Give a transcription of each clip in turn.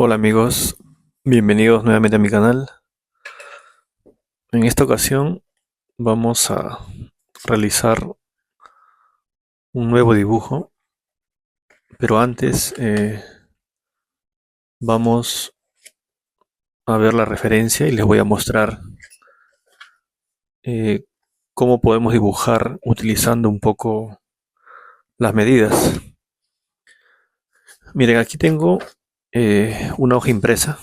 Hola amigos, bienvenidos nuevamente a mi canal. En esta ocasión vamos a realizar un nuevo dibujo, pero antes vamos a ver la referencia y les voy a mostrar eh, cómo podemos dibujar utilizando un poco las medidas. Miren, aquí tengo una hoja impresa,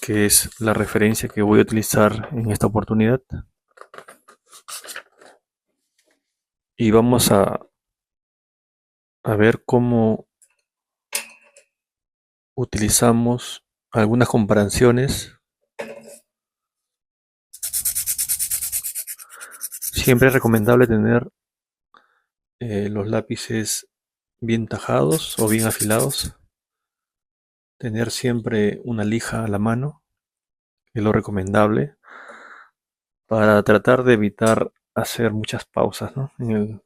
que es la referencia que voy a utilizar en esta oportunidad. Y vamos a ver cómo utilizamos algunas comparaciones. Siempre es recomendable tener los lápices bien tajados o bien afilados. Tener siempre una lija a la mano es lo recomendable para tratar de evitar hacer muchas pausas, ¿no? en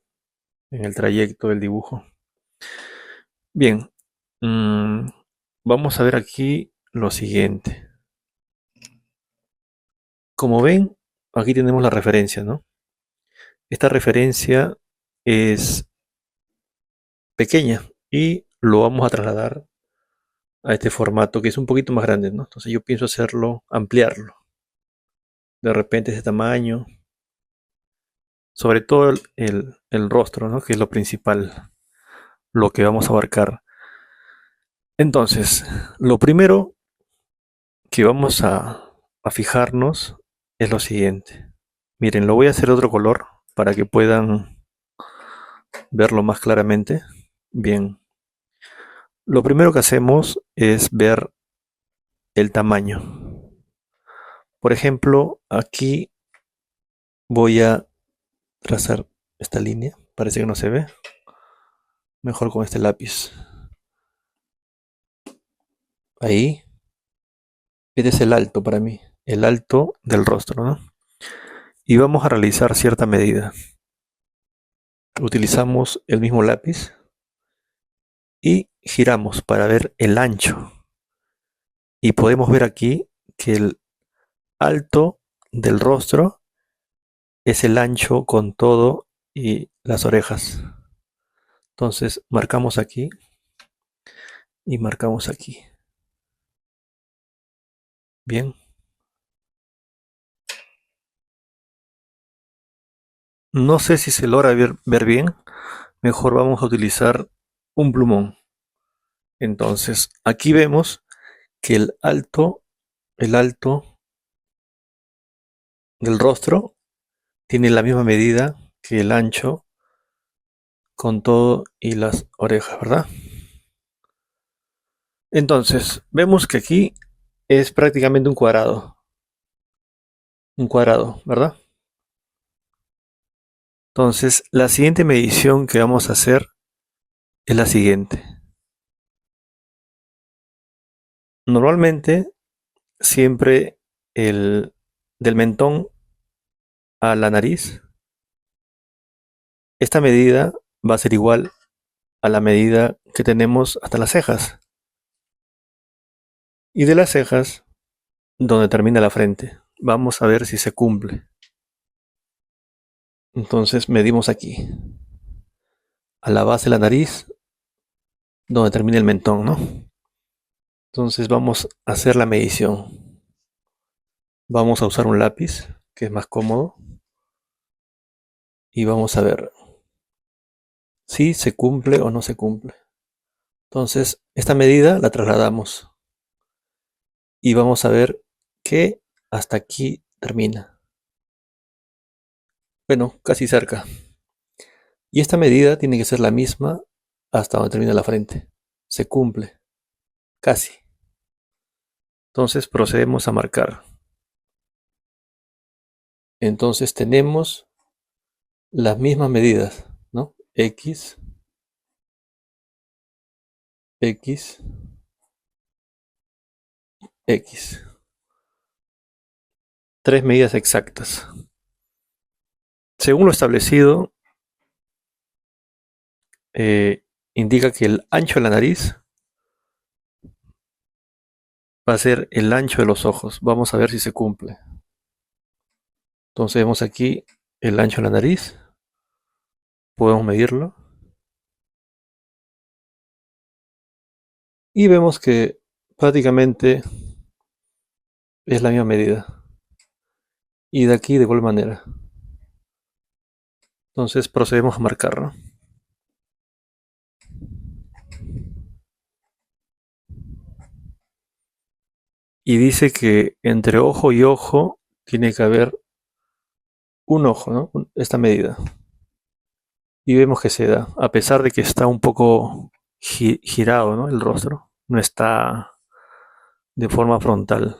el trayecto del dibujo. Bien, mm, vamos a ver aquí lo siguiente. Como ven, aquí tenemos la referencia, ¿no? Esta referencia es pequeña y lo vamos a trasladar a este formato que es un poquito más grande, ¿no? Entonces yo pienso hacerlo, ampliarlo, de repente ese tamaño, sobre todo el rostro, ¿no? Que es lo principal, lo que vamos a abarcar. Entonces, lo primero que vamos a fijarnos es lo siguiente. Miren, lo voy a hacer de otro color para que puedan verlo más claramente. Bien, lo primero que hacemos es ver el tamaño. Por ejemplo, aquí voy a trazar esta línea. Parece que no se ve. Mejor con este lápiz. Ahí. Este es el alto para mí. El alto del rostro, ¿no? Y vamos a realizar cierta medida. Utilizamos el mismo lápiz y giramos para ver el ancho. Y podemos ver aquí que el alto del rostro es el ancho con todo y las orejas. Entonces marcamos aquí y marcamos aquí. Bien. No sé si se logra ver bien. Mejor vamos a utilizar un plumón. Entonces aquí vemos que el alto del rostro tiene la misma medida que el ancho con todo y las orejas, ¿verdad? Entonces, vemos que aquí es prácticamente un cuadrado, ¿verdad? Entonces, la siguiente medición que vamos a hacer es la siguiente. Normalmente, siempre del mentón a la nariz, esta medida va a ser igual a la medida que tenemos hasta las cejas. Y de las cejas, donde termina la frente. Vamos a ver si se cumple. Entonces medimos aquí, a la base de la nariz, donde termina el mentón, ¿no? Entonces vamos a hacer la medición. Vamos a usar un lápiz, que es más cómodo, y vamos a ver si se cumple o no se cumple. Entonces, esta medida la trasladamos y vamos a ver que hasta aquí termina. Bueno, casi cerca. Y esta medida tiene que ser la misma hasta donde termina la frente. Se cumple, casi. Entonces procedemos a marcar. Entonces tenemos las mismas medidas, ¿no? X, X, X. Tres medidas exactas. Según lo establecido, indica que el ancho de la nariz va a ser el ancho de los ojos. Vamos a ver si se cumple. Entonces vemos aquí el ancho de la nariz. Podemos medirlo. Y vemos que prácticamente es la misma medida. Y de aquí de igual manera. Entonces procedemos a marcarlo. Y dice que entre ojo y ojo tiene que haber un ojo, ¿no? Esta medida. Y vemos que se da, a pesar de que está un poco girado, ¿no? El rostro, no está de forma frontal.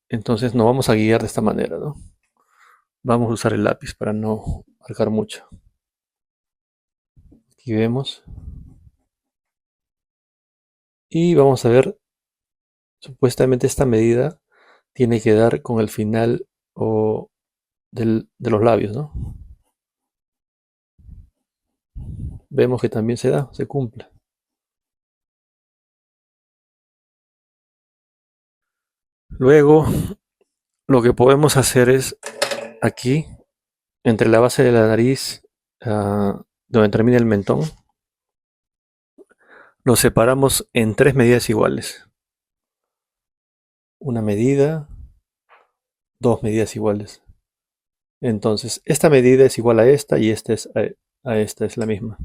Entonces nos vamos a guiar de esta manera, ¿no? Vamos a usar el lápiz para no marcar mucho. Aquí vemos. Y vamos a ver, supuestamente esta medida tiene que dar con el final de los labios, ¿no? Vemos que también se da, se cumple. Luego, lo que podemos hacer es aquí, entre la base de la nariz, donde termina el mentón, lo separamos en 3 medidas iguales. Una medida, 2 medidas iguales. Entonces, esta medida es igual a esta y esta es a esta es la misma.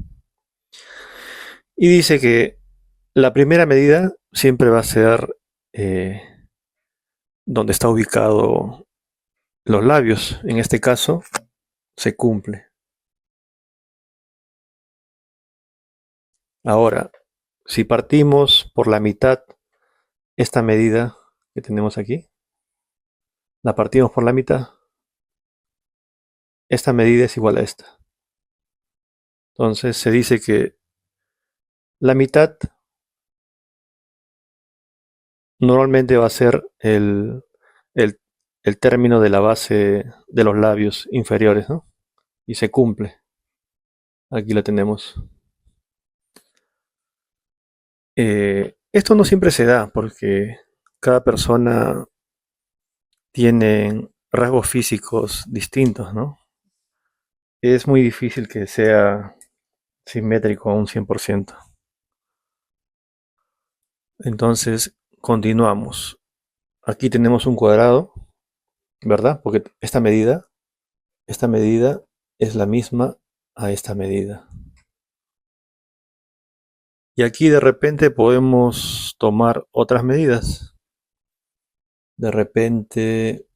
Y dice que la primera medida siempre va a ser donde está ubicado los labios. En este caso, se cumple. Ahora, si partimos por la mitad esta medida que tenemos aquí, la partimos por la mitad, esta medida es igual a esta. Entonces se dice que la mitad normalmente va a ser el- el término de la base de los labios inferiores, ¿no? Y se cumple. Aquí la tenemos. Esto no siempre se da porque cada persona tiene rasgos físicos distintos, ¿no? Es muy difícil que sea simétrico a un 100%. Entonces, continuamos. Aquí tenemos un cuadrado, ¿verdad? Porque esta medida es la misma a esta medida. Y aquí de repente podemos tomar otras medidas. De repente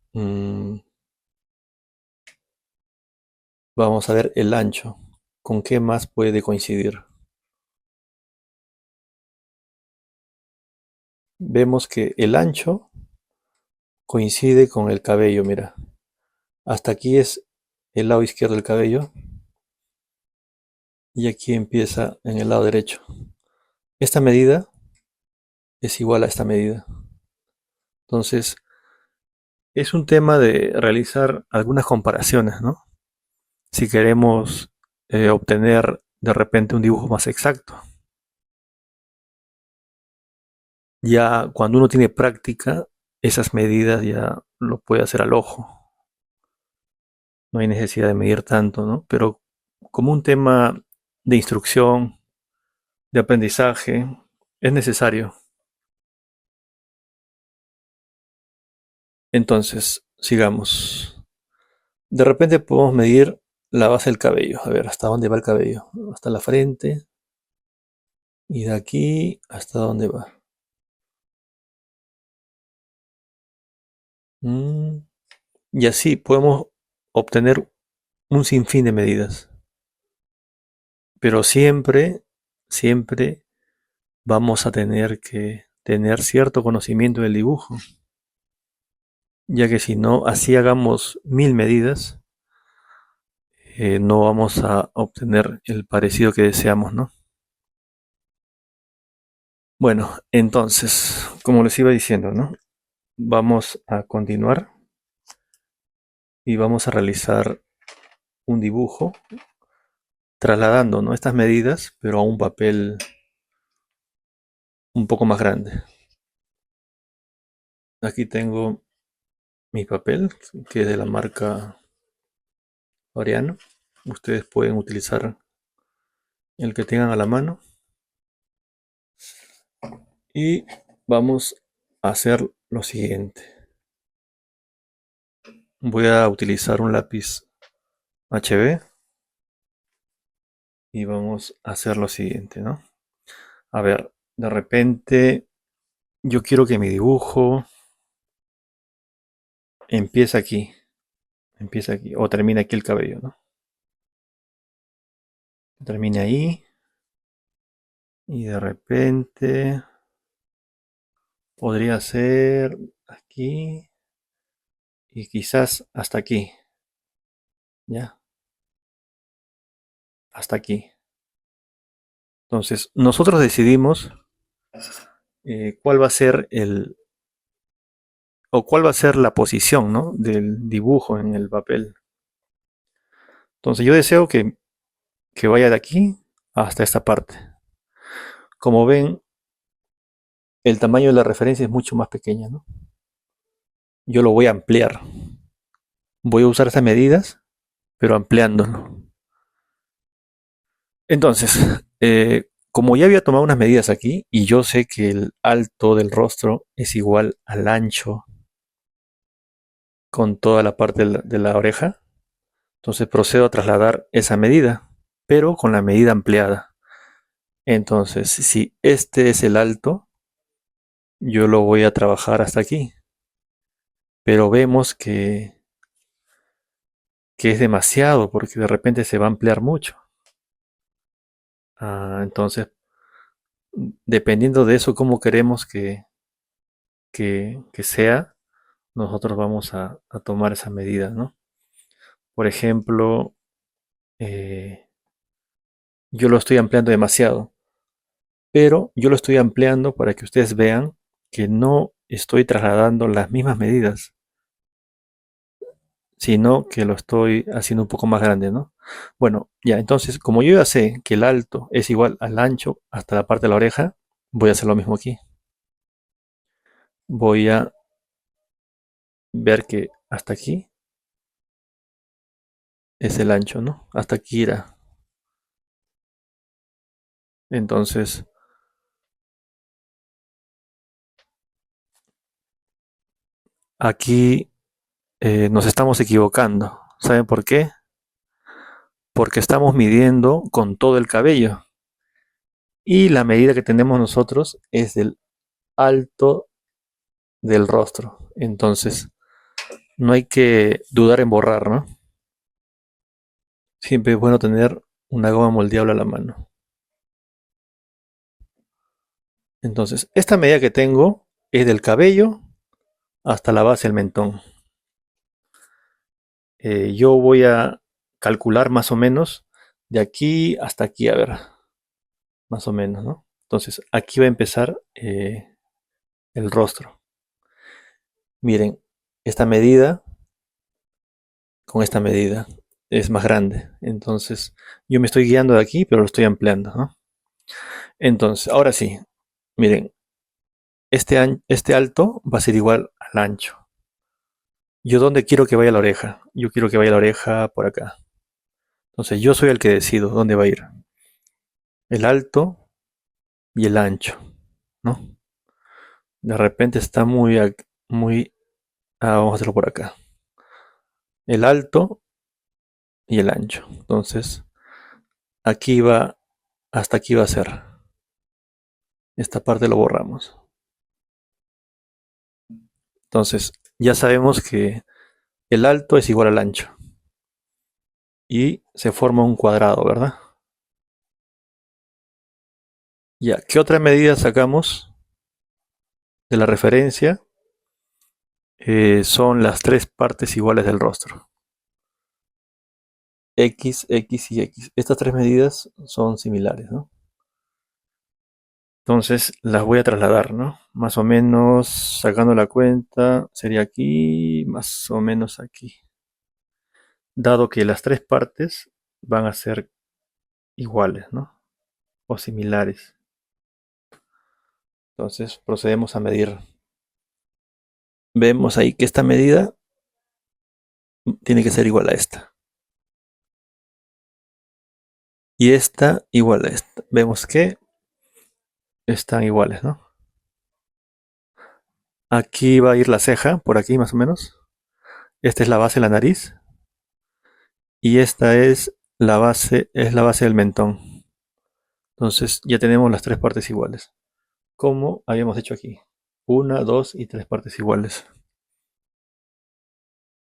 vamos a ver el ancho. ¿Con qué más puede coincidir? Vemos que el ancho coincide con el cabello, mira. Hasta aquí es el lado izquierdo del cabello y aquí empieza en el lado derecho. Esta medida es igual a esta medida. Entonces, es un tema de realizar algunas comparaciones, ¿no? Si queremos obtener de repente un dibujo más exacto. Ya cuando uno tiene práctica, esas medidas ya lo puede hacer al ojo. No hay necesidad de medir tanto, ¿no? Pero como un tema de instrucción, de aprendizaje, es necesario. Entonces, sigamos. De repente podemos medir la base del cabello. A ver, ¿hasta dónde va el cabello? Hasta la frente. Y de aquí, ¿hasta dónde va? Mm, Y así podemos obtener un sinfín de medidas. Pero siempre vamos a tener que tener cierto conocimiento del dibujo. Ya que si no, así hagamos 1000 medidas, no vamos a obtener el parecido que deseamos, ¿no? Bueno, entonces, como les iba diciendo, ¿no? Vamos a continuar y vamos a realizar un dibujo trasladando, ¿no? Estas medidas, pero a un un poco más grande. Aquí tengo mi papel, que es de la marca Oriano. Ustedes pueden utilizar el que tengan a la mano. Y vamos a hacer lo siguiente. Voy a utilizar un lápiz HB y vamos a hacer lo siguiente, ¿no? A ver, de repente yo quiero que mi dibujo empiece aquí, o termine aquí el cabello, ¿no? Termine ahí y de repente podría ser aquí y quizás hasta aquí, ¿ya? Hasta aquí. Entonces, nosotros decidimos cuál va a ser o cuál va a ser la posición, ¿no? Del dibujo en el papel. Entonces, yo deseo que vaya de aquí hasta esta parte. Como ven, el tamaño de la referencia es mucho más pequeña, ¿no? Yo lo voy a ampliar. Voy a usar estas medidas, pero ampliándolo. Entonces, como ya había tomado unas medidas aquí y yo sé que el alto del rostro es igual al ancho con toda la parte de la oreja, entonces procedo a trasladar esa medida, pero con la medida ampliada. Entonces, si este es el alto, yo lo voy a trabajar hasta aquí. Pero vemos que es demasiado porque de repente se va a ampliar mucho. Entonces, dependiendo de eso, cómo queremos que sea, nosotros vamos a tomar esa medida, ¿no? Por ejemplo, eh, yo lo estoy ampliando demasiado, pero yo lo estoy ampliando para que ustedes vean que no estoy trasladando las mismas medidas, sino que lo estoy haciendo un poco más grande, ¿no? Bueno, ya, entonces, como yo ya sé que el alto es igual al ancho hasta la parte de la oreja, voy a hacer lo mismo aquí. Voy a ver que hasta aquí es el ancho, ¿no? Hasta aquí irá. Entonces, aquí nos estamos equivocando. ¿Saben por qué? Porque estamos midiendo con todo el cabello. Y la medida que tenemos nosotros es del alto del rostro. Entonces, no hay que dudar en borrar, ¿no? Siempre es bueno tener una goma moldeable a la mano. Entonces, esta medida que tengo es del cabello hasta la base del mentón. Yo voy a calcular más o menos de aquí hasta aquí, a ver, más o menos, ¿no? Entonces, aquí va a empezar el rostro. Miren, esta medida con esta medida es más grande. Entonces, yo me estoy guiando de aquí, pero lo estoy ampliando, ¿no? Entonces, ahora sí, miren, este alto va a ser igual al ancho. ¿Yo dónde quiero que vaya la oreja? Yo quiero que vaya la oreja por acá. Entonces, yo soy el que decido dónde va a ir. El alto y el ancho, ¿no? De repente está muy... vamos a hacerlo por acá. El alto y el ancho. Entonces, aquí va, hasta aquí va a ser. Esta parte lo borramos. Entonces, ya sabemos que el alto es igual al ancho. Y se forma un cuadrado, ¿verdad? Ya, ¿qué otra medida sacamos de la referencia? Son las tres partes iguales del rostro. X, X y X. Estas tres medidas son similares, ¿no? Entonces las voy a trasladar, ¿no? Más o menos, sacando la cuenta, sería aquí, más o menos aquí. Dado que las tres partes van a ser iguales, ¿no? O similares. Entonces procedemos a medir. Vemos ahí que esta medida tiene que ser igual a esta. Y esta igual a esta. Vemos que están iguales, ¿no? Aquí va a ir la ceja, por aquí más o menos. Esta es la base de la nariz. Y esta es la base del mentón. Entonces ya tenemos las tres partes iguales. Como habíamos hecho aquí. Una, dos y tres partes iguales.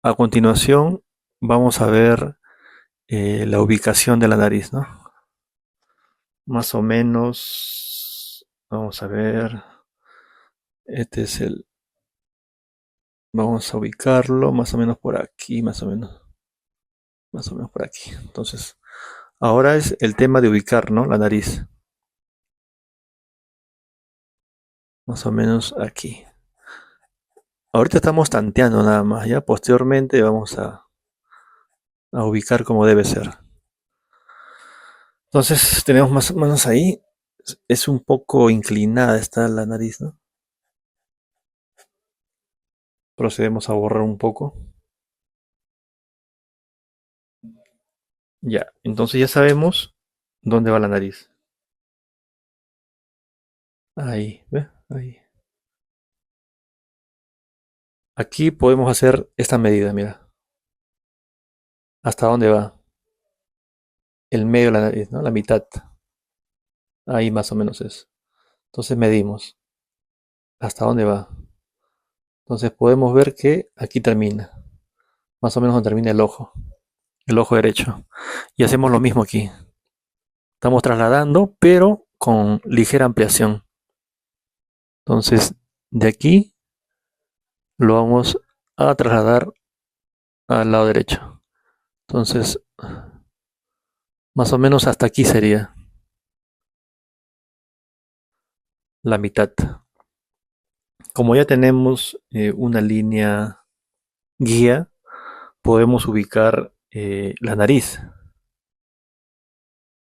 A continuación vamos a ver la ubicación de la nariz, ¿no? Más o menos, vamos a ver, este es el, vamos a ubicarlo más o menos por aquí, más o menos por aquí. Entonces, ahora es el tema de ubicar, ¿no? La nariz, más o menos aquí. Ahorita estamos tanteando nada más, ya posteriormente vamos a ubicar como debe ser. Entonces, tenemos más o menos ahí, es un poco inclinada está la nariz, ¿no? Procedemos a borrar un poco. Ya, entonces ya sabemos dónde va la nariz. Ahí, ¿ve? Ahí. Aquí podemos hacer esta medida, mira. ¿Hasta dónde va? El medio de la nariz, ¿no? La mitad. Ahí más o menos es. Entonces medimos. ¿Hasta dónde va? Entonces podemos ver que aquí termina. Más o menos donde termina el ojo derecho. Y hacemos lo mismo aquí. Estamos trasladando, pero con ligera ampliación. Entonces, de aquí lo vamos a trasladar al lado derecho. Entonces, más o menos hasta aquí sería la mitad. Como ya tenemos una línea guía, podemos ubicar la nariz.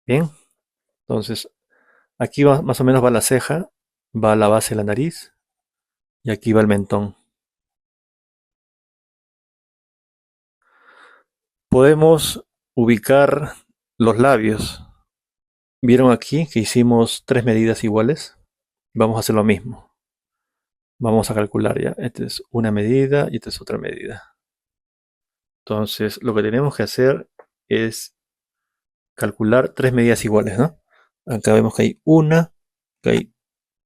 Bien, entonces aquí va, más o menos va la ceja, va la base de la nariz y aquí va el mentón. Podemos ubicar los labios. ¿Vieron aquí que hicimos tres medidas iguales? Vamos a hacer lo mismo. Vamos a calcular ya. Esta es una medida y esta es otra medida. Entonces, lo que tenemos que hacer es calcular tres medidas iguales, ¿no? Acá vemos que hay una, que hay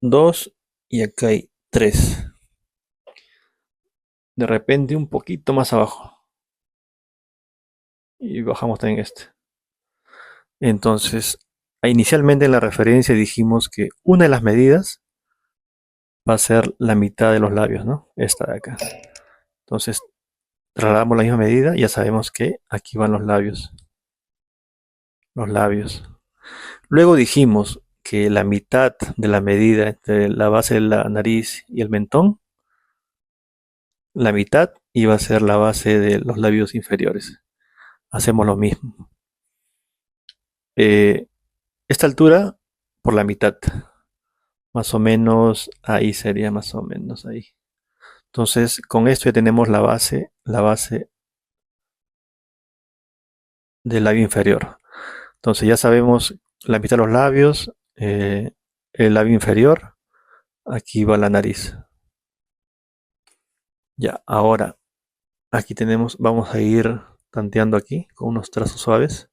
dos y acá hay tres. De repente un poquito más abajo. Y bajamos también este. Entonces, inicialmente en la referencia dijimos que una de las medidas va a ser la mitad de los labios, ¿no? Esta de acá. Entonces, trasladamos la misma medida, ya sabemos que aquí van los labios. Los labios. Luego dijimos que la mitad de la medida entre la base de la nariz y el mentón, la mitad iba a ser la base de los labios inferiores. Hacemos lo mismo. Esta altura por la mitad. Más o menos ahí sería más o menos ahí. Entonces, con esto ya tenemos la base del labio inferior. Entonces ya sabemos la mitad de los labios, el labio inferior, aquí va la nariz. Ya, ahora aquí tenemos, vamos a ir tanteando aquí con unos trazos suaves.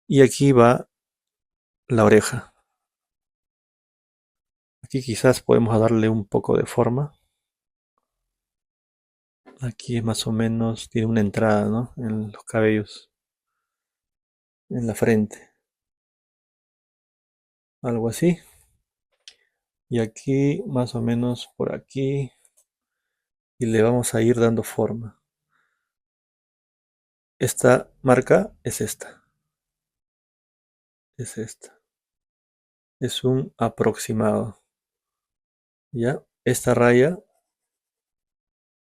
Y aquí va la oreja. Aquí quizás podemos darle un poco de forma. Aquí más o menos tiene una entrada, ¿no? En los cabellos, en la frente. Algo así. Y aquí más o menos por aquí. Y le vamos a ir dando forma. Esta marca es esta. Es esta. Es un aproximado. ¿Ya? Esta raya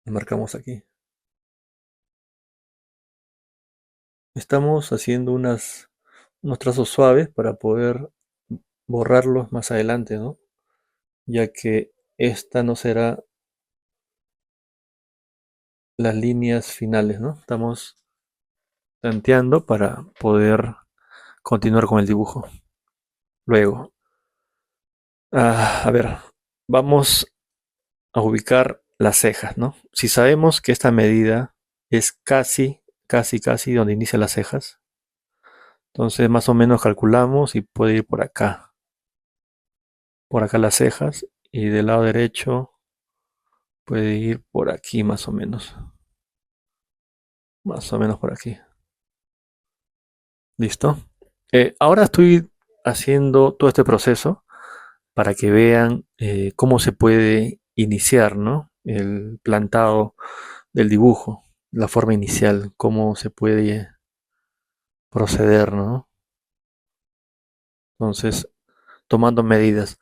la marcamos aquí. Estamos haciendo unos trazos suaves para poder borrarlos más adelante, ¿no? Ya que esta no será las líneas finales, ¿no? Estamos tanteando para poder continuar con el dibujo. Luego, a ver, vamos a ubicar las cejas, ¿no? Si sabemos que esta medida es casi donde inician las cejas, entonces más o menos calculamos y puede ir por acá las cejas, y del lado derecho puede ir por aquí más o menos por aquí. ¿Listo? Ahora estoy haciendo todo este proceso para que vean cómo se puede iniciar, ¿no? El plantado del dibujo, la forma inicial, cómo se puede proceder, ¿no? Entonces, tomando medidas.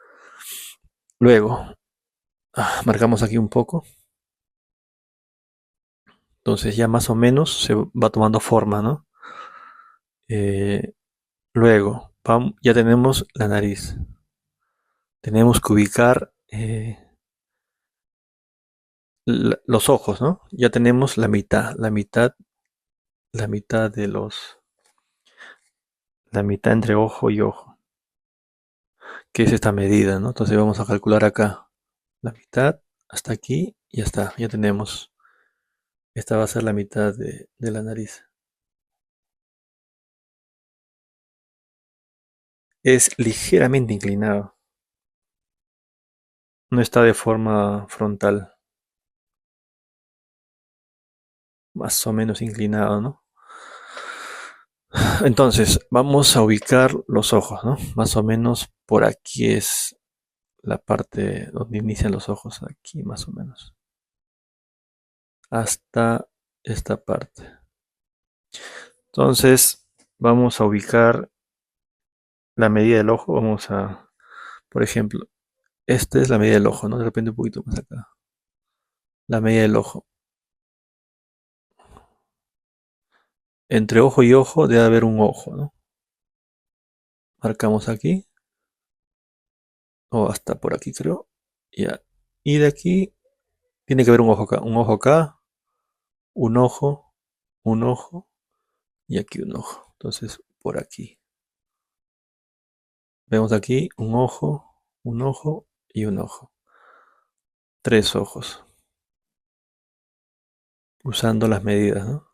Luego, marcamos aquí un poco. Entonces ya más o menos se va tomando forma, ¿no? Eh, Luego, ya tenemos la nariz. Tenemos que ubicar los ojos, ¿no? Ya tenemos la mitad la mitad entre ojo y ojo, que es esta medida, ¿no? Entonces vamos a calcular acá la mitad hasta aquí y ya está, ya tenemos. Esta va a ser la mitad de la nariz. Es ligeramente inclinado, no está de forma frontal, más o menos inclinado, ¿no? Entonces, vamos a ubicar los ojos, ¿no? Más o menos por aquí es la parte donde inician los ojos, aquí más o menos, hasta esta parte. Entonces, vamos a ubicar la medida del ojo, por ejemplo, esta es la medida del ojo, ¿no? De repente un poquito más acá. La medida del ojo. Entre ojo y ojo debe haber un ojo, ¿no? Marcamos aquí, o hasta por aquí creo. Ya. Y de aquí tiene que haber un ojo acá, un ojo, un ojo y aquí un ojo. Entonces, por aquí. Vemos aquí un ojo y un ojo. Tres ojos, usando las medidas, ¿no?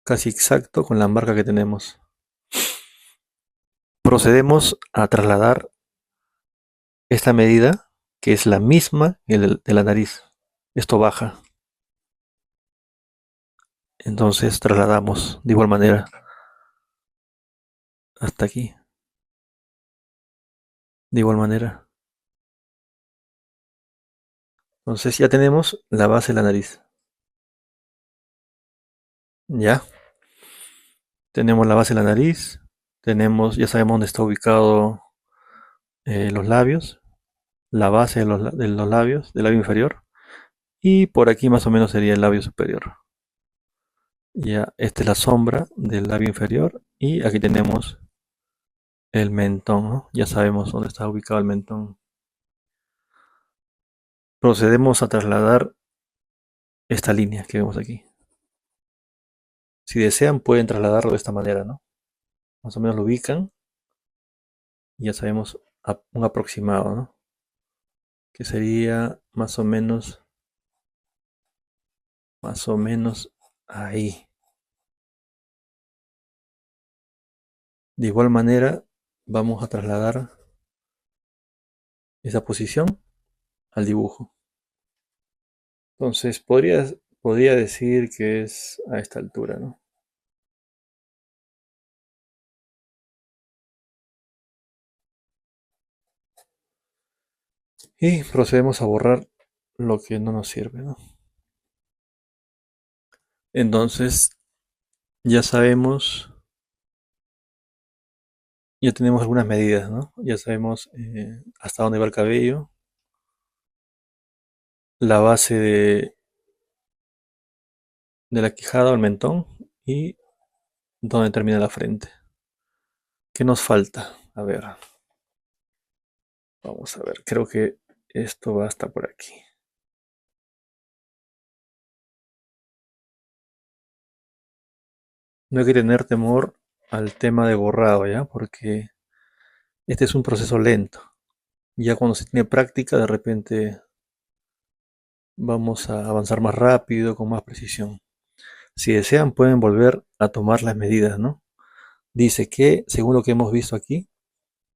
Casi exacto con la marca que tenemos. Procedemos a trasladar esta medida, que es la misma que de la nariz. Esto baja. Entonces trasladamos de igual manera hasta aquí. De igual manera. Entonces ya tenemos la base de la nariz. Ya. Tenemos la base de la nariz. Ya sabemos dónde está ubicado los labios. La base de los labios, del labio inferior. Y por aquí más o menos sería el labio superior. Ya, esta es la sombra del labio inferior. Y aquí tenemos el mentón, ¿no? Ya sabemos dónde está ubicado el mentón. Procedemos a trasladar esta línea que vemos aquí. Si desean, pueden trasladarlo de esta manera, ¿no? Más o menos lo ubican y ya sabemos un aproximado, ¿no? Que sería más o menos ahí. De igual manera, vamos a trasladar esa posición al dibujo. Entonces, podría decir que es a esta altura, ¿no? Y procedemos a borrar lo que no nos sirve, ¿no? Entonces, ya sabemos, ya tenemos algunas medidas, ¿no? Ya sabemos hasta dónde va el cabello, la base de la quijada o el mentón y dónde termina la frente. ¿Qué nos falta? A ver. Vamos a ver, creo que esto va hasta por aquí. No hay que tener temor al tema de borrado, ¿ya? Porque este es un proceso lento. Ya cuando se tiene práctica, de repente vamos a avanzar más rápido, con más precisión. Si desean, pueden volver a tomar las medidas, ¿no? Dice que, según lo que hemos visto aquí,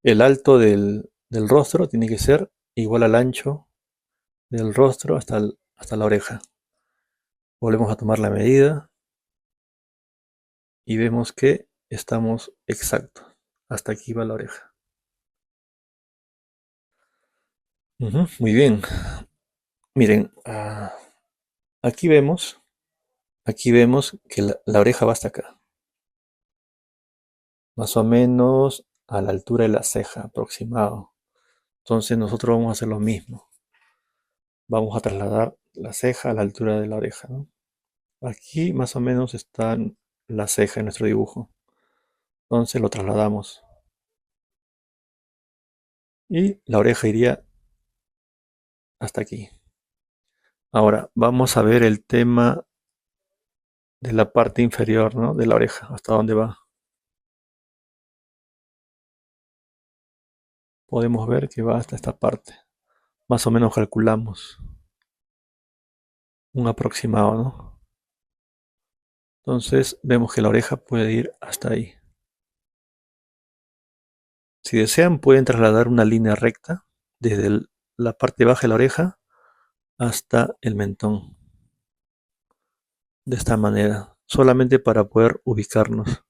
el alto del rostro tiene que ser igual al ancho del rostro hasta la oreja. Volvemos a tomar la medida y vemos que estamos exactos. Hasta aquí va la oreja. Ujú, muy bien. Miren, aquí vemos, aquí vemos que la oreja va hasta acá. Más o menos a la altura de la ceja, aproximado. Entonces nosotros vamos a hacer lo mismo. Vamos a trasladar la ceja a la altura de la oreja, ¿no? Aquí más o menos está la ceja en nuestro dibujo. Entonces lo trasladamos. Y la oreja iría hasta aquí. Ahora vamos a ver el tema de la parte inferior, ¿no? De la oreja, hasta dónde va. Podemos ver que va hasta esta parte. Más o menos calculamos un aproximado, ¿no? Entonces vemos que la oreja puede ir hasta ahí. Si desean, pueden trasladar una línea recta desde la parte baja de la oreja hasta el mentón. De esta manera, solamente para poder ubicarnos.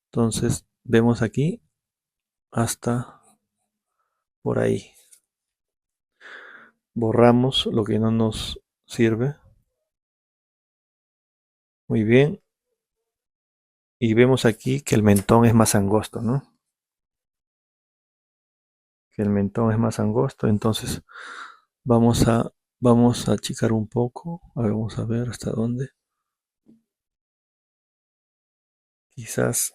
Entonces vemos aquí hasta por ahí. Borramos lo que no nos sirve. Muy bien. Y vemos aquí que el mentón es más angosto, ¿no? Que el mentón es más angosto. Entonces vamos a, vamos a achicar un poco. Vamos a ver hasta dónde. Quizás,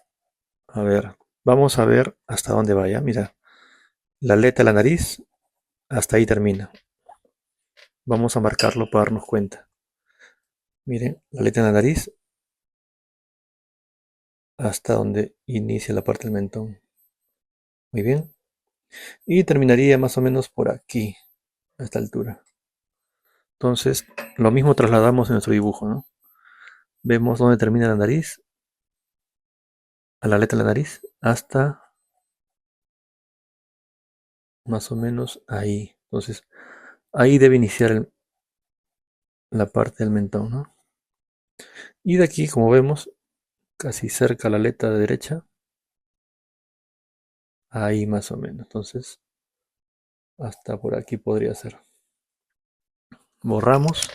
a ver, vamos a ver hasta dónde vaya. Mira, la aleta de la nariz hasta ahí termina. Vamos a marcarlo para darnos cuenta. Miren, la aleta de la nariz hasta donde inicia la parte del mentón. Muy bien. Y terminaría más o menos por aquí, a esta altura. Entonces, lo mismo trasladamos en nuestro dibujo, ¿no? Vemos dónde termina la nariz, a la aleta de la nariz, hasta más o menos ahí. Entonces, ahí debe iniciar la parte del mentón, ¿no? Y de aquí, como vemos, casi cerca a la aleta de derecha, ahí más o menos. Entonces, hasta por aquí podría ser. Borramos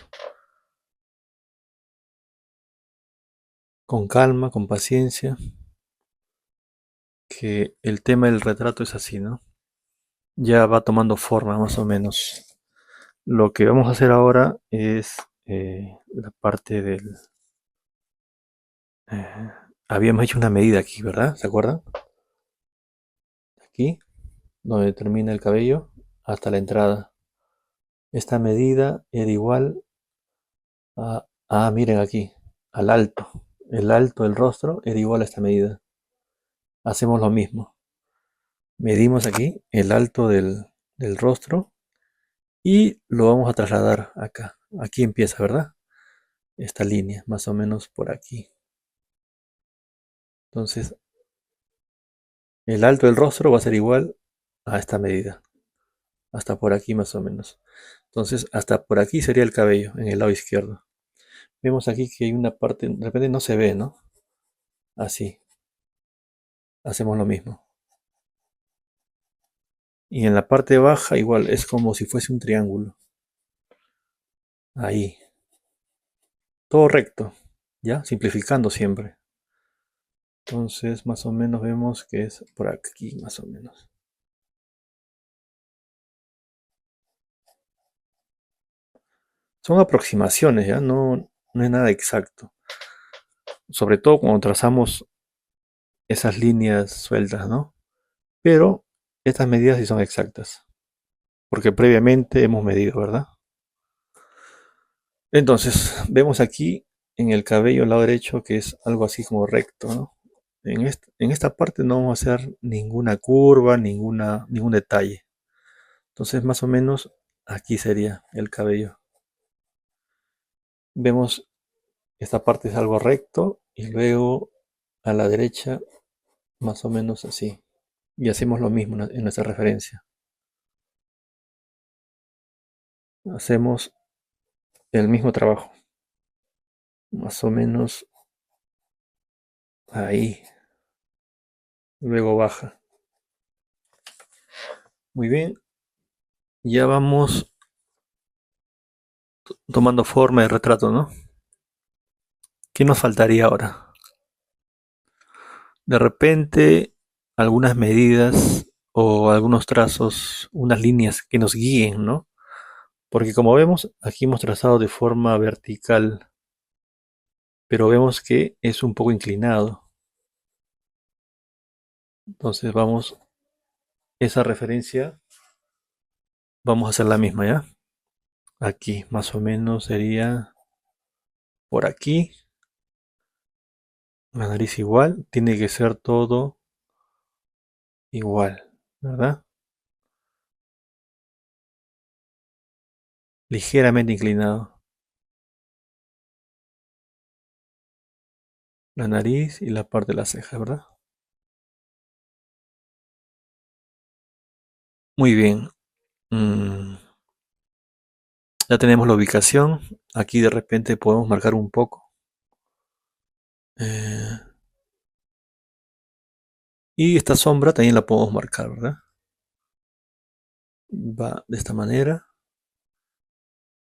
con calma, con paciencia, que el tema del retrato es así, ¿no? Ya va tomando forma más o menos. Lo que vamos a hacer ahora es la parte del... eh, habíamos hecho una medida aquí, ¿verdad? ¿Se acuerdan? Aquí, donde termina el cabello, hasta la entrada. Esta medida era igual miren aquí, al alto. El alto del rostro era igual a esta medida. Hacemos lo mismo. Medimos aquí el alto del rostro y lo vamos a trasladar acá. Aquí empieza, ¿verdad? Esta línea, más o menos por aquí. Entonces, el alto del rostro va a ser igual a esta medida. Hasta por aquí más o menos. Entonces, hasta por aquí sería el cabello, en el lado izquierdo. Vemos aquí que hay una parte, de repente no se ve, ¿no? Así. Hacemos lo mismo. Y en la parte baja igual, es como si fuese un triángulo. Ahí. Todo recto. ¿Ya? Simplificando siempre. Entonces, más o menos vemos que es por aquí, más o menos. Son aproximaciones, ¿ya? No, no es nada exacto. Sobre todo cuando trazamos esas líneas sueltas, ¿no? Pero estas medidas sí son exactas. porque previamente hemos medido, ¿verdad? Entonces, vemos aquí en el cabello al lado derecho que es algo así como recto, ¿no? En esta parte no vamos a hacer ninguna curva, ningún detalle. Entonces, más o menos aquí sería el cabello. Vemos esta parte es algo recto y luego a la derecha más o menos así. Y hacemos lo mismo en nuestra referencia. Hacemos el mismo trabajo, más o menos ahí. Luego baja. Muy bien, ya vamos tomando forma de retrato, ¿no? ¿Qué nos faltaría ahora? De repente, algunas medidas o algunos trazos, unas líneas que nos guíen, ¿no? Porque como vemos, aquí hemos trazado de forma vertical, pero vemos que es un poco inclinado. Entonces vamos, esa referencia, vamos a hacer la misma, ¿ya? Aquí, más o menos sería por aquí. La nariz igual, tiene que ser todo igual, ¿verdad? Ligeramente inclinado. La nariz y la parte de la ceja, ¿verdad? Muy bien. Mm, ya tenemos la ubicación. Aquí de repente podemos marcar un poco. Eh, y esta sombra también la podemos marcar, ¿verdad? Va de esta manera.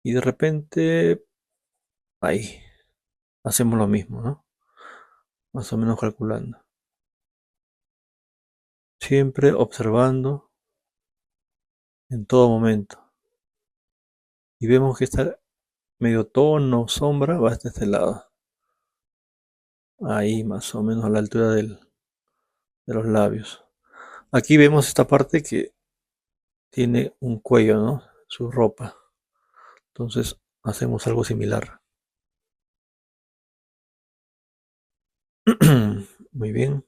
Y de repente, ahí. Hacemos lo mismo, ¿no? Más o menos calculando. Siempre observando en todo momento. Y vemos que esta medio tono, sombra, va hasta este lado. Ahí más o menos a la altura de los labios. Aquí vemos esta parte que tiene un cuello, ¿no? Su ropa. Entonces hacemos algo similar. Muy bien.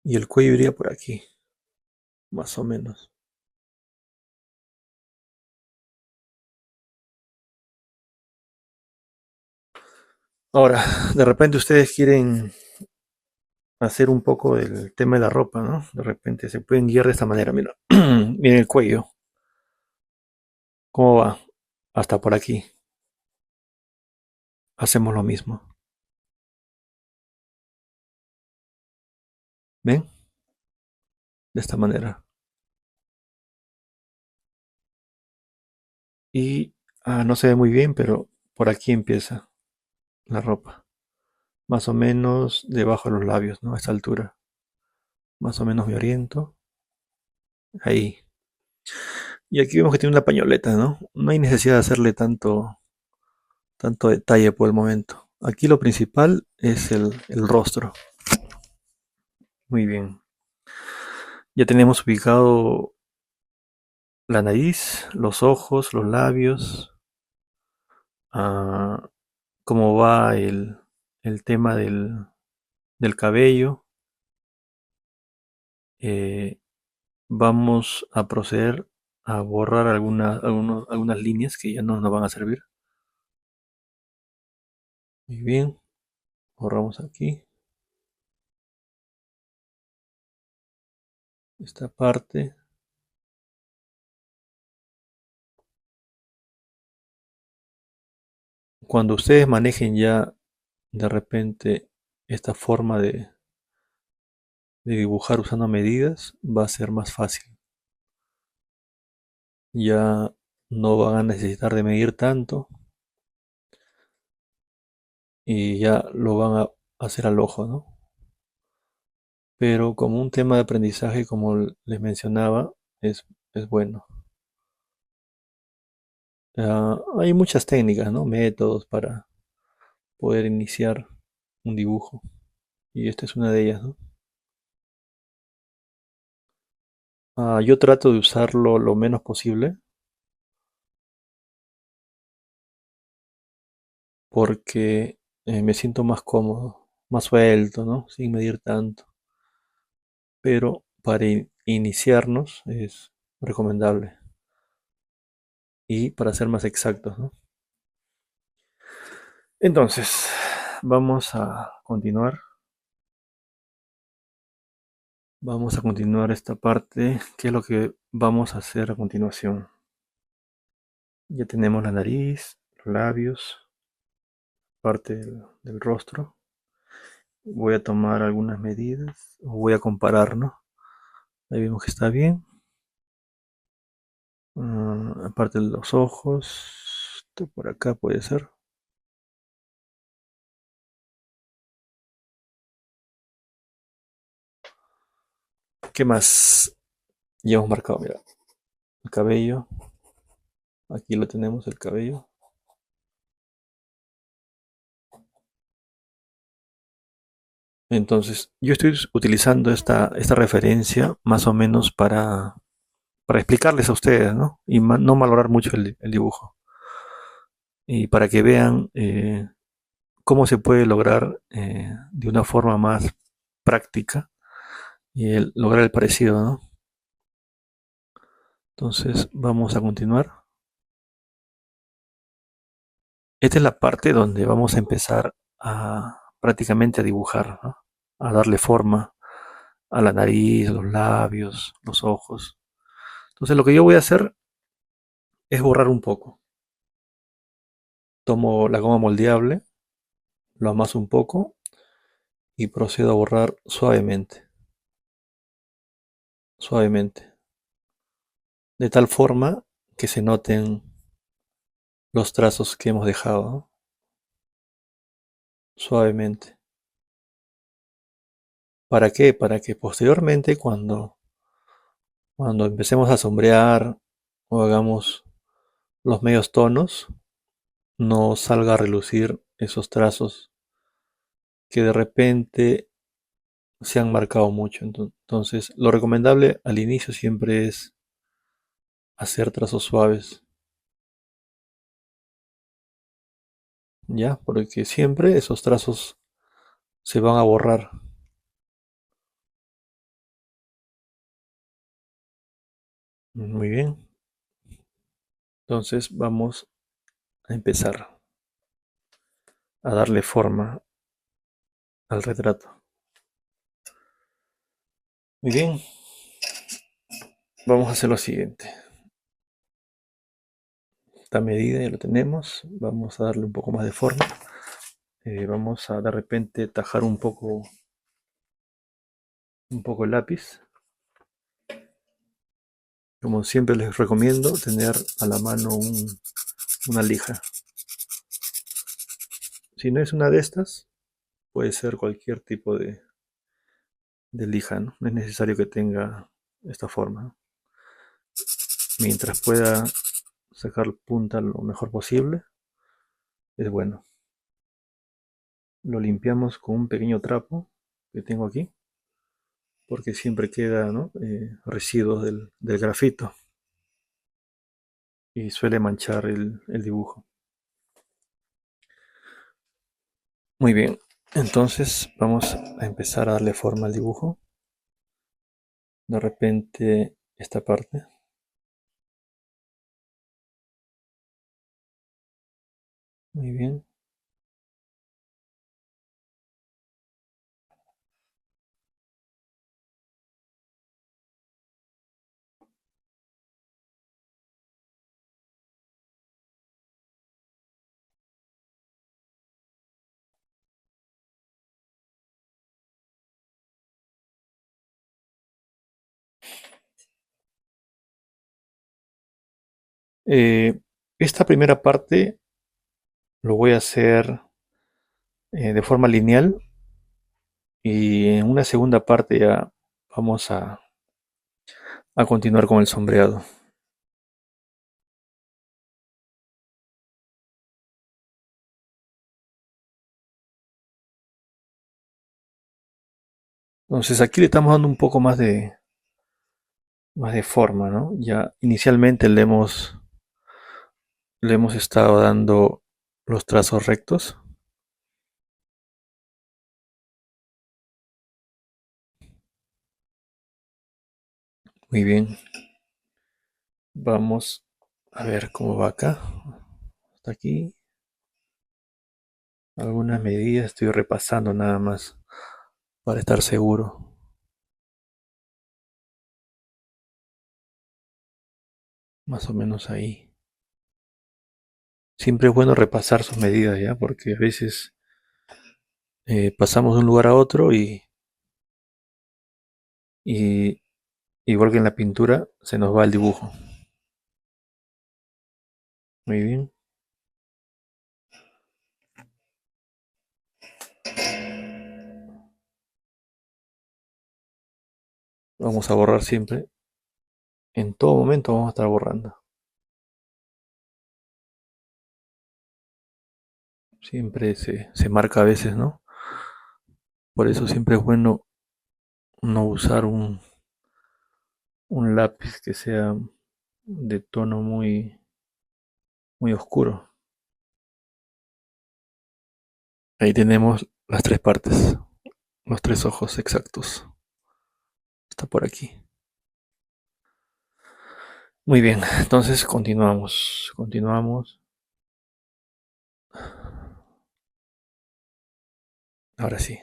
Y el cuello iría por aquí, más o menos. Ahora, de repente ustedes quieren hacer un poco del tema de la ropa, ¿no? De repente se pueden guiar de esta manera, mira. Miren el cuello. ¿Cómo va? Hasta por aquí. Hacemos lo mismo. ¿Ven? De esta manera. Y no se ve muy bien, pero por aquí empieza la ropa. Más o menos debajo de los labios, ¿no? A esta altura. Más o menos me oriento. Ahí. Y aquí vemos que tiene una pañoleta, ¿no? No hay necesidad de hacerle tanto detalle por el momento. Aquí lo principal es el rostro. Muy bien. Ya tenemos ubicado la nariz, los ojos, los labios, ah, cómo va el tema del cabello. Eh, vamos a proceder a borrar algunas líneas que ya no nos van a servir. Muy bien, borramos aquí esta parte. Cuando ustedes manejen ya de repente esta forma de dibujar usando medidas, va a ser más fácil. Ya no van a necesitar de medir tanto y ya lo van a hacer al ojo, ¿no? Pero como un tema de aprendizaje, como les mencionaba, es bueno. Hay muchas técnicas, ¿no? Métodos para poder iniciar un dibujo. Y esta es una de ellas, ¿no? Yo trato de usarlo lo menos posible porque me siento más cómodo, más suelto, ¿no? Sin medir tanto. Pero para iniciarnos es recomendable. Y para ser más exactos, ¿no? Entonces, vamos a continuar. Vamos a continuar esta parte. ¿Qué es lo que vamos a hacer a continuación? Ya tenemos la nariz, los labios, parte del rostro. Voy a tomar algunas medidas o voy a comparar, ¿no? Ahí vemos que está bien. Aparte de los ojos, esto por acá puede ser. ¿Qué más? Ya hemos marcado, mira, el cabello. Aquí lo tenemos, el cabello. Entonces, yo estoy utilizando esta referencia más o menos para explicarles a ustedes, ¿no? Y no valorar mucho el dibujo. Y para que vean cómo se puede lograr de una forma más práctica y lograr el parecido, ¿no? Entonces, vamos a continuar. Esta es la parte donde vamos a empezar a prácticamente a dibujar, ¿no? A darle forma a la nariz, los labios, los ojos. Entonces, lo que yo voy a hacer es borrar un poco. Tomo la goma moldeable, lo amaso un poco y procedo a borrar suavemente, suavemente, de tal forma que se noten los trazos que hemos dejado, ¿no? Suavemente. ¿Para qué? Para que posteriormente cuando empecemos a sombrear o hagamos los medios tonos, no salga a relucir esos trazos que de repente se han marcado mucho. Entonces, lo recomendable al inicio siempre es hacer trazos suaves, ¿ya? Porque siempre esos trazos se van a borrar. Muy bien. Entonces vamos a empezar a darle forma al retrato. Muy bien. Vamos a hacer lo siguiente. Esta medida ya lo tenemos. Vamos a darle un poco más de forma. Vamos a de repente tajar un poco el lápiz. Como siempre les recomiendo tener a la mano una lija. Si no es una de estas, puede ser cualquier tipo de lija, ¿no? No es necesario que tenga esta forma, ¿no? Mientras pueda sacar punta lo mejor posible, es bueno. Lo limpiamos con un pequeño trapo que tengo aquí, porque siempre queda, ¿no? Residuos del grafito y suele manchar el dibujo. Muy bien, entonces vamos a empezar a darle forma al dibujo. De repente esta parte. Muy bien. Eh, Esta primera parte lo voy a hacer de forma lineal y en una segunda parte ya vamos a continuar con el sombreado. Entonces aquí le estamos dando un poco más más de forma, ¿no? Ya inicialmente le hemos estado dando los trazos rectos. Muy bien, vamos a ver cómo va acá. Hasta aquí. Algunas medidas estoy repasando nada más para estar seguro. Más o menos ahí. Siempre es bueno repasar sus medidas, ¿ya? Porque a veces pasamos de un lugar a otro y igual que en la pintura, se nos va el dibujo. Muy bien. Vamos a borrar siempre. En todo momento vamos a estar borrando. Siempre se marca a veces, ¿no? Por eso siempre es bueno no usar un lápiz que sea de tono muy oscuro. Ahí tenemos las tres partes, los tres ojos exactos. Está por aquí. Muy bien, entonces continuamos. Continuamos. Ahora sí.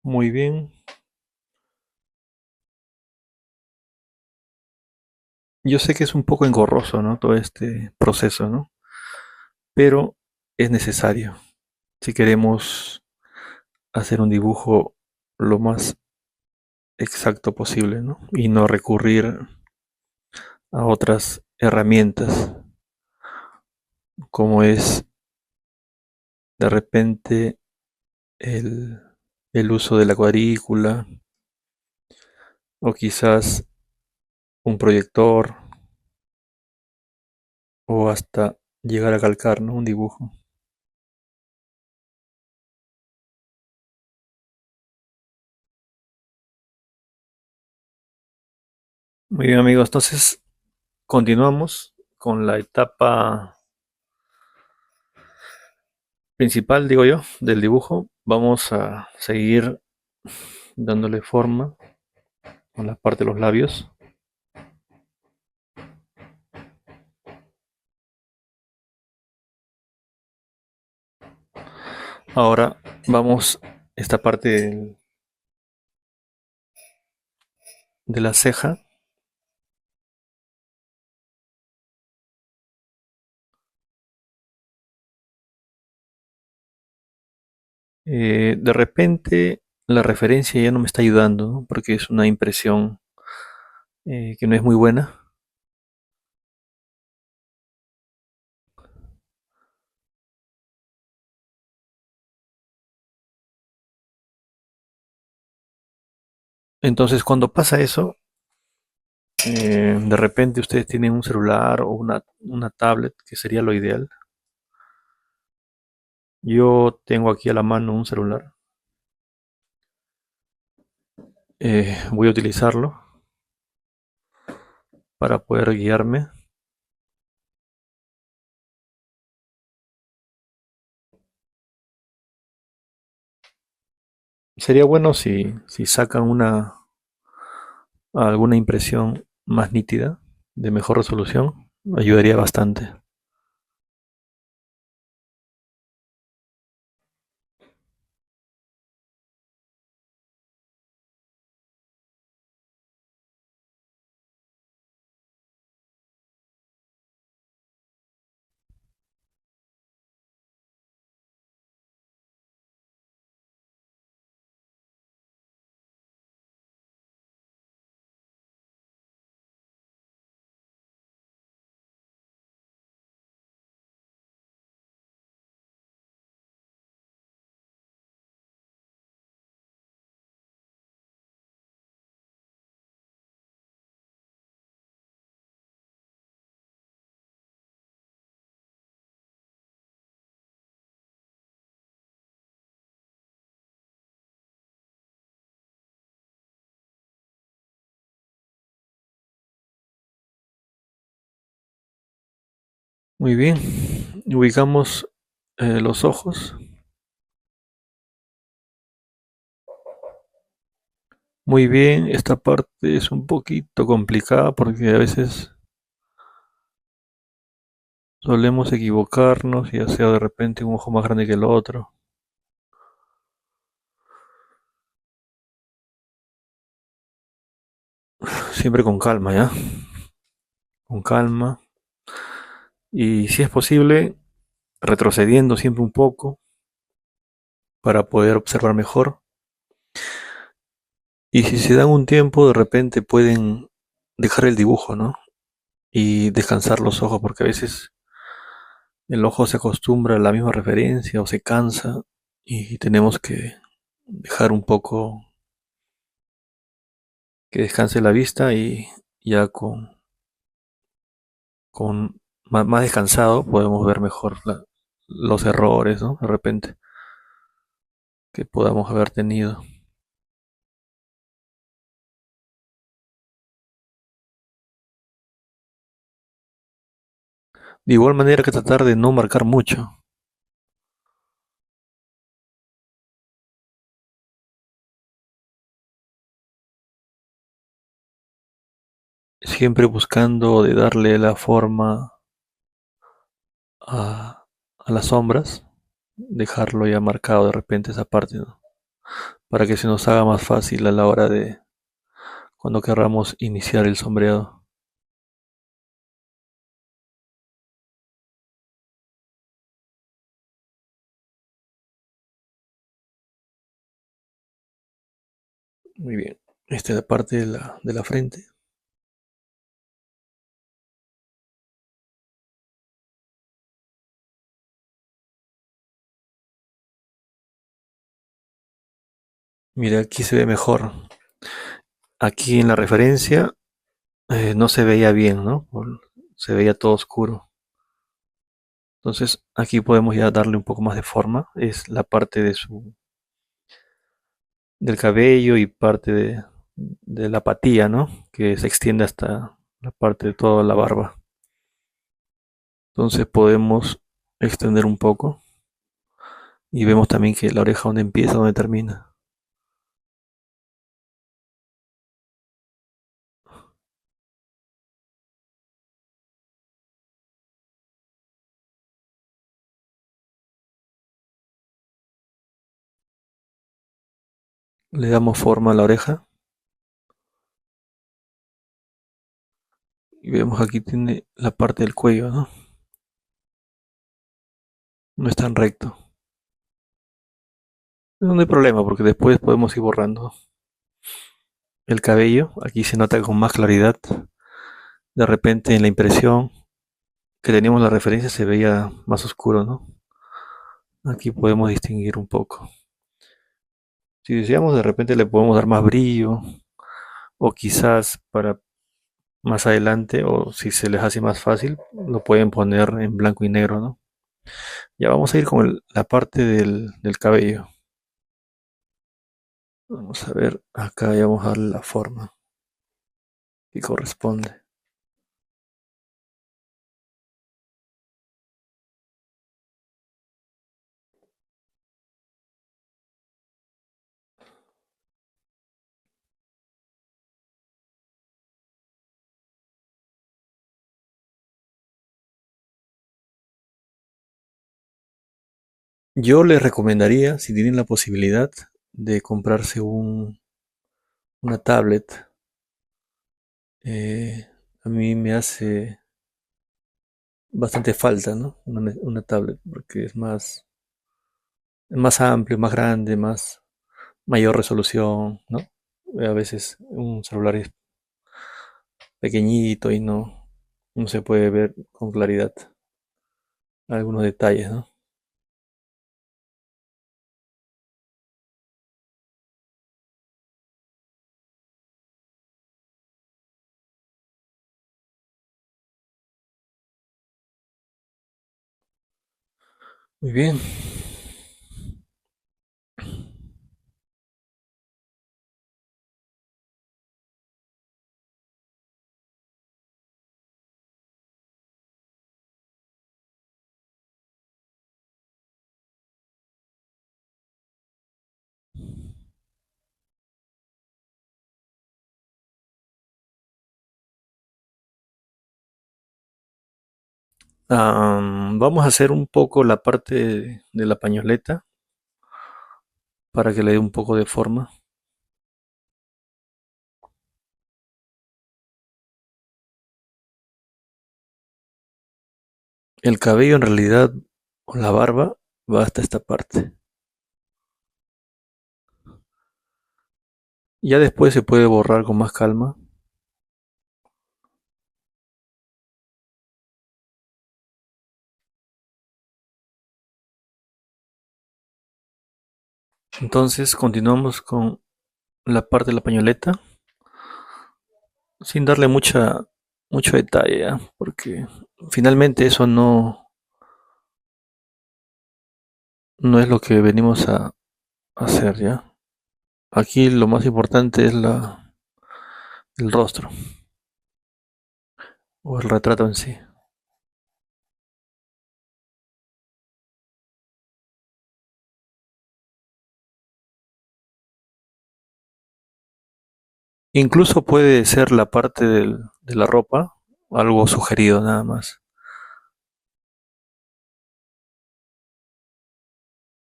Muy bien. Yo sé que es un poco engorroso, ¿no? Todo este proceso, ¿no? Pero es necesario si queremos hacer un dibujo lo más exacto posible, ¿no? Y no recurrir a otras herramientas como es de repente el, el uso de la cuadrícula o quizás un proyector o hasta llegar a calcar, ¿no? Un dibujo. Muy bien amigos, entonces continuamos con la etapa principal, digo yo, del dibujo. Vamos a seguir dándole forma con la parte de los labios. Ahora vamos esta parte de la ceja. De repente la referencia ya no me está ayudando, ¿no? Porque es una impresión que no es muy buena. Entonces cuando pasa eso, de repente ustedes tienen un celular o una tablet, que sería lo ideal. Yo tengo aquí a la mano un celular. Voy a utilizarlo para poder guiarme. Sería bueno si sacan alguna impresión más nítida, de mejor resolución, ayudaría bastante. Muy bien. Ubicamos los ojos. Muy bien. Esta parte es un poquito complicada porque a veces solemos equivocarnos, ya sea de repente un ojo más grande que el otro. Siempre con calma, ¿ya? Con calma. Y si es posible, retrocediendo siempre un poco para poder observar mejor. Y si se dan un tiempo, de repente pueden dejar el dibujo, ¿no? Y descansar los ojos, porque a veces el ojo se acostumbra a la misma referencia o se cansa y tenemos que dejar un poco que descanse la vista y ya con más descansado podemos ver mejor los errores, ¿no? De repente que podamos haber tenido. De igual manera que tratar de no marcar mucho, siempre buscando de darle la forma a las sombras, dejarlo ya marcado de repente esa parte, ¿no? Para que se nos haga más fácil a la hora de cuando querramos iniciar el sombreado. Muy bien. Esta es la parte de la frente. Mira, aquí se ve mejor. Aquí en la referencia no se veía bien, ¿no? Se veía todo oscuro. Entonces aquí podemos ya darle un poco más de forma. Es la parte del cabello y parte de la patilla, ¿no? Que se extiende hasta la parte de toda la barba. Entonces podemos extender un poco y vemos también que la oreja donde empieza, donde termina. Le damos forma a la oreja y vemos aquí tiene la parte del cuello, ¿no? No es tan recto. No hay problema porque después podemos ir borrando el cabello. Aquí se nota con más claridad. De repente en la impresión que teníamos la referencia se veía más oscuro, ¿no? Aquí podemos distinguir un poco. Si deseamos, de repente le podemos dar más brillo o quizás para más adelante o si se les hace más fácil, lo pueden poner en blanco y negro, ¿no? Ya vamos a ir con la parte del cabello. Vamos a ver, acá ya vamos a darle la forma que corresponde. Yo les recomendaría, si tienen la posibilidad, de comprarse una tablet. Eh, a mí me hace bastante falta, ¿no? Una tablet, porque es más amplio, más grande, más mayor resolución, ¿no? A veces un celular es pequeñito y no se puede ver con claridad algunos detalles, ¿no? Muy bien. Vamos a hacer un poco la parte de la pañoleta para que le dé un poco de forma. El cabello en realidad, o la barba, va hasta esta parte. Ya después se puede borrar con más calma. Entonces continuamos con la parte de la pañoleta sin darle mucho detalle, ¿ya? Porque finalmente eso no es lo que venimos a hacer, ¿ya? Aquí lo más importante es el rostro o el retrato en sí. Incluso puede ser la parte de la ropa, algo sugerido nada más.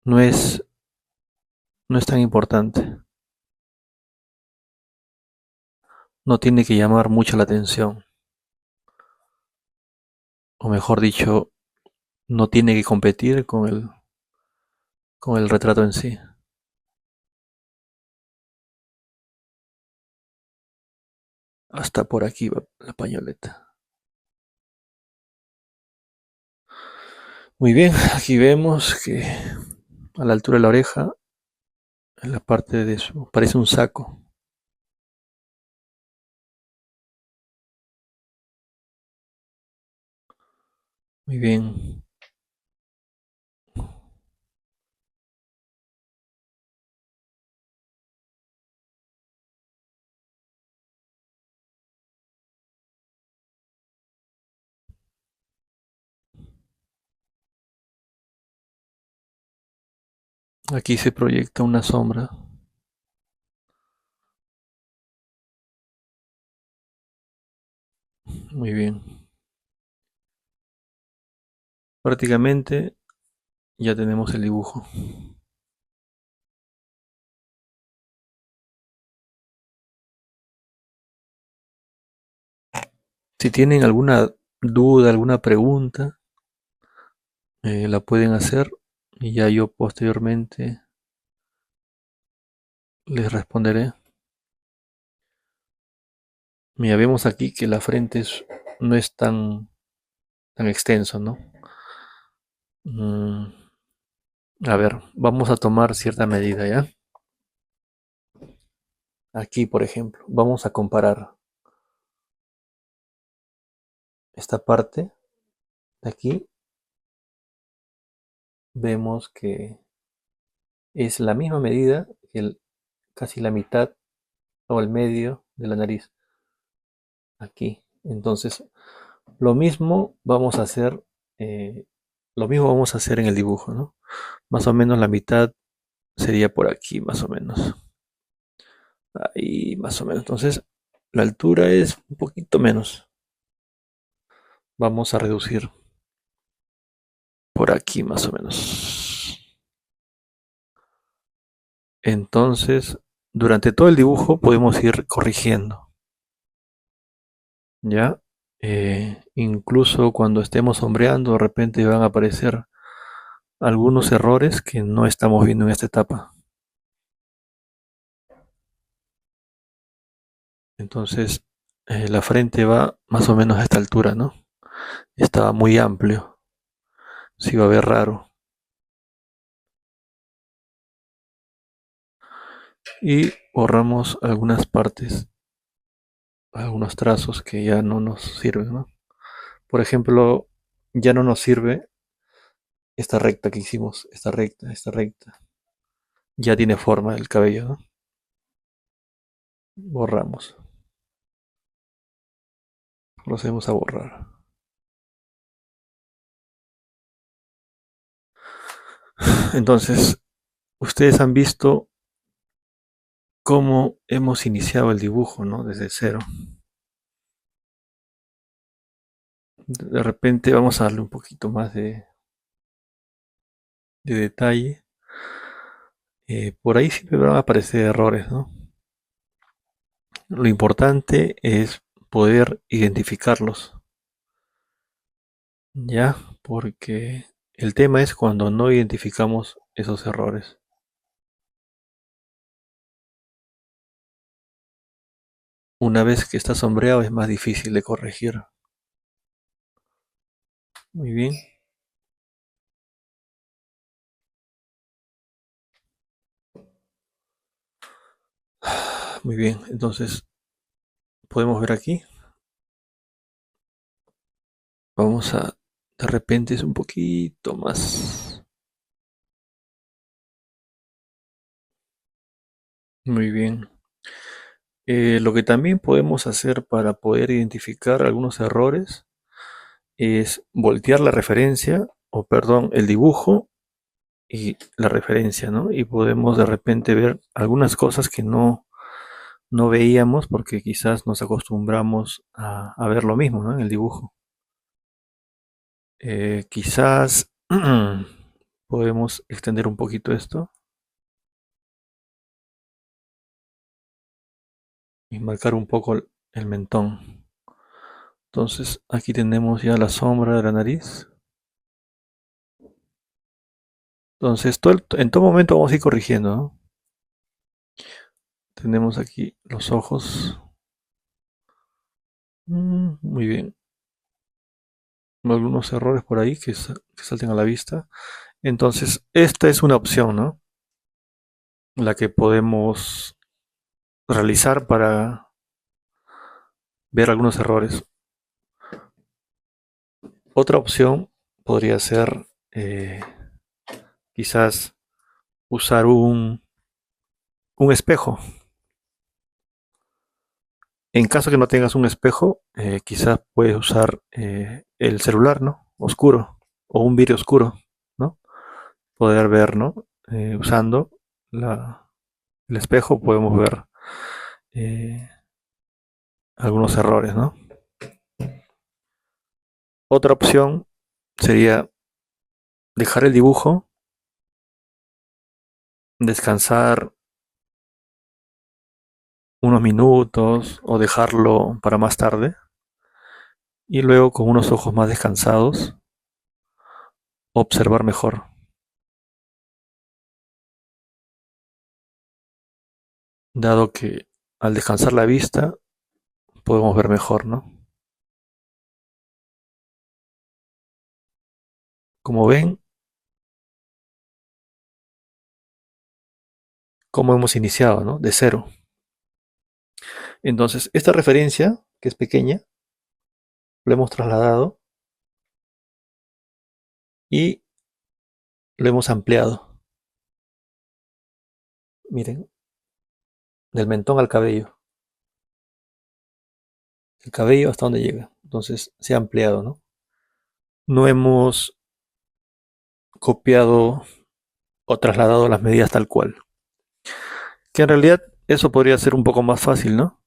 No es, no es tan importante. No tiene que llamar mucho la atención. O mejor dicho, no tiene que competir con el retrato en sí. Hasta por aquí va la pañoleta. Muy bien, aquí vemos que a la altura de la oreja, en la parte de su, parece un saco. Muy bien. Aquí se proyecta una sombra. Muy bien. Prácticamente ya tenemos el dibujo. Si tienen alguna duda, alguna pregunta, la pueden hacer y ya yo posteriormente les responderé. Mira, vemos aquí que la frente no es tan extenso, ¿no? Mm, a ver, vamos a tomar cierta medida, ¿ya? Aquí, por ejemplo, vamos a comparar esta parte de aquí. Vemos que es la misma medida que casi la mitad o el medio de la nariz. Aquí. Entonces, lo mismo vamos a hacer, eh, lo mismo vamos a hacer en el dibujo, ¿no? Más o menos la mitad sería por aquí, más o menos. Ahí, más o menos. Entonces, la altura es un poquito menos. Vamos a reducir por aquí, más o menos. Entonces, durante todo el dibujo podemos ir corrigiendo, ¿ya? Incluso cuando estemos sombreando, de repente van a aparecer algunos errores que no estamos viendo en esta etapa. Entonces, la frente va más o menos a esta altura, ¿no? Estaba muy amplio, se iba a ver raro. Y borramos algunas partes, algunos trazos que ya no nos sirven, ¿no? Por ejemplo, ya no nos sirve esta recta que hicimos, esta recta. Ya tiene forma el cabello, ¿no? Borramos, procedemos a borrar. Entonces, ustedes han visto cómo hemos iniciado el dibujo, ¿no? Desde cero. De repente vamos a darle un poquito más de detalle. Por ahí siempre van a aparecer errores, ¿no? Lo importante es poder identificarlos, ¿ya? Porque el tema es cuando no identificamos esos errores. Una vez que está sombreado es más difícil de corregir. Muy bien, muy bien. Entonces podemos ver aquí. Vamos a, de repente es un poquito más. Muy bien. Lo que también podemos hacer para poder identificar algunos errores es voltear la referencia, o perdón, el dibujo y la referencia, ¿no? Y podemos de repente ver algunas cosas que no veíamos porque quizás nos acostumbramos a ver lo mismo, ¿no? En el dibujo. Quizás podemos extender un poquito esto y marcar un poco el mentón. Entonces aquí tenemos ya la sombra de la nariz. Entonces en todo momento vamos a ir corrigiendo, ¿no? Tenemos aquí los ojos. Muy bien. Algunos errores por ahí que salten a la vista. Entonces, esta es una opción, ¿no? La que podemos realizar para ver algunos errores. Otra opción podría ser quizás usar un espejo. En caso que no tengas un espejo, quizás puedes usar el celular, ¿no? Oscuro o un vídeo oscuro, ¿no? Poder ver, ¿no? Usando el espejo podemos ver eh, algunos errores, ¿no? Otra opción sería dejar el dibujo, descansar unos minutos o dejarlo para más tarde y luego con unos ojos más descansados observar mejor, dado que al descansar la vista podemos ver mejor, ¿no? Como ven, como hemos iniciado, ¿no? De cero. Entonces, esta referencia, que es pequeña, lo hemos trasladado y lo hemos ampliado. Miren, del mentón al cabello. El cabello hasta donde llega. Entonces, se ha ampliado, ¿no? No hemos copiado o trasladado las medidas tal cual. Que en realidad eso podría ser un poco más fácil, ¿no?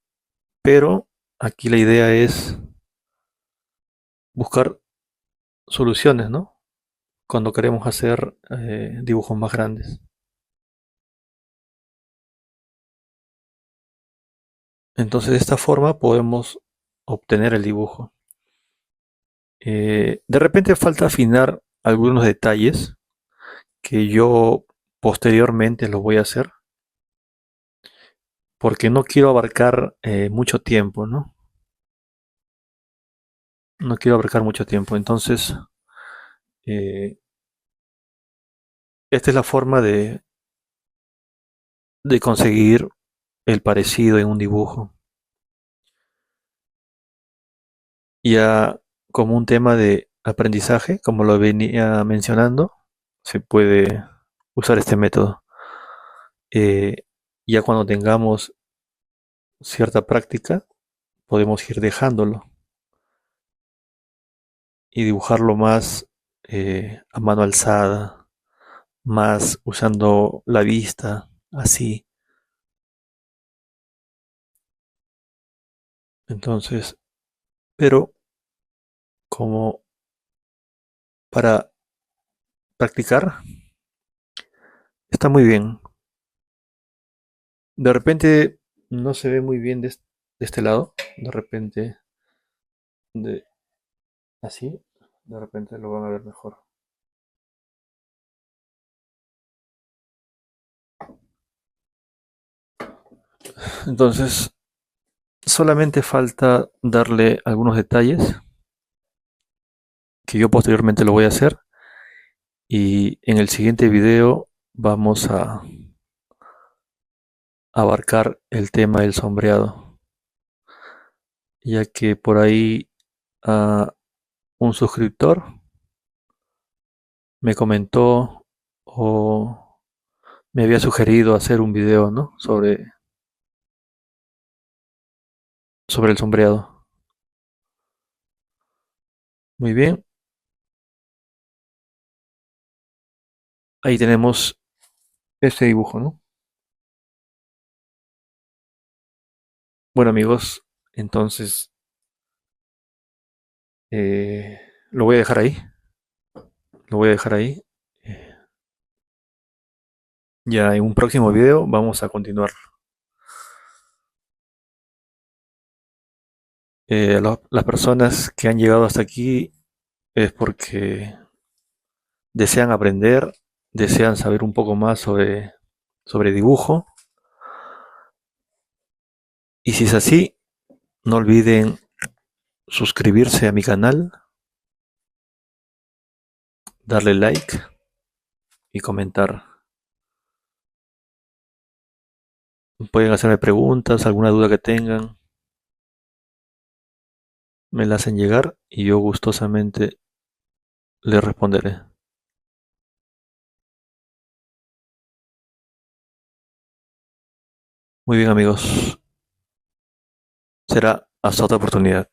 Pero aquí la idea es buscar soluciones, ¿no? Cuando queremos hacer dibujos más grandes. Entonces de esta forma podemos obtener el dibujo. De repente falta afinar algunos detalles que yo posteriormente los voy a hacer porque no quiero abarcar mucho tiempo, ¿no? No quiero abarcar mucho tiempo. Entonces, eh, esta es la forma de conseguir el parecido en un dibujo. Ya como un tema de aprendizaje, como lo venía mencionando, se puede usar este método. Eh, ya cuando tengamos cierta práctica, podemos ir dejándolo y dibujarlo más a mano alzada, más usando la vista, así. Entonces, pero como para practicar, está muy bien. De repente no se ve muy bien de este lado, de repente de así, de repente lo van a ver mejor. Entonces, solamente falta darle algunos detalles que yo posteriormente lo voy a hacer y en el siguiente video vamos a abarcar el tema del sombreado, ya que por ahí un suscriptor me comentó o me había sugerido hacer un video, ¿no? Sobre el sombreado. Muy bien, ahí tenemos este dibujo, ¿no? Bueno amigos, entonces eh, lo voy a dejar ahí, lo voy a dejar ahí. Eh, Ya en un próximo video vamos a continuar. Las personas que han llegado hasta aquí es porque desean aprender, desean saber un poco más sobre dibujo. Y si es así, no olviden suscribirse a mi canal, darle like y comentar. Pueden hacerme preguntas, alguna duda que tengan, me la hacen llegar y yo gustosamente les responderé. Muy bien amigos, será hasta otra oportunidad.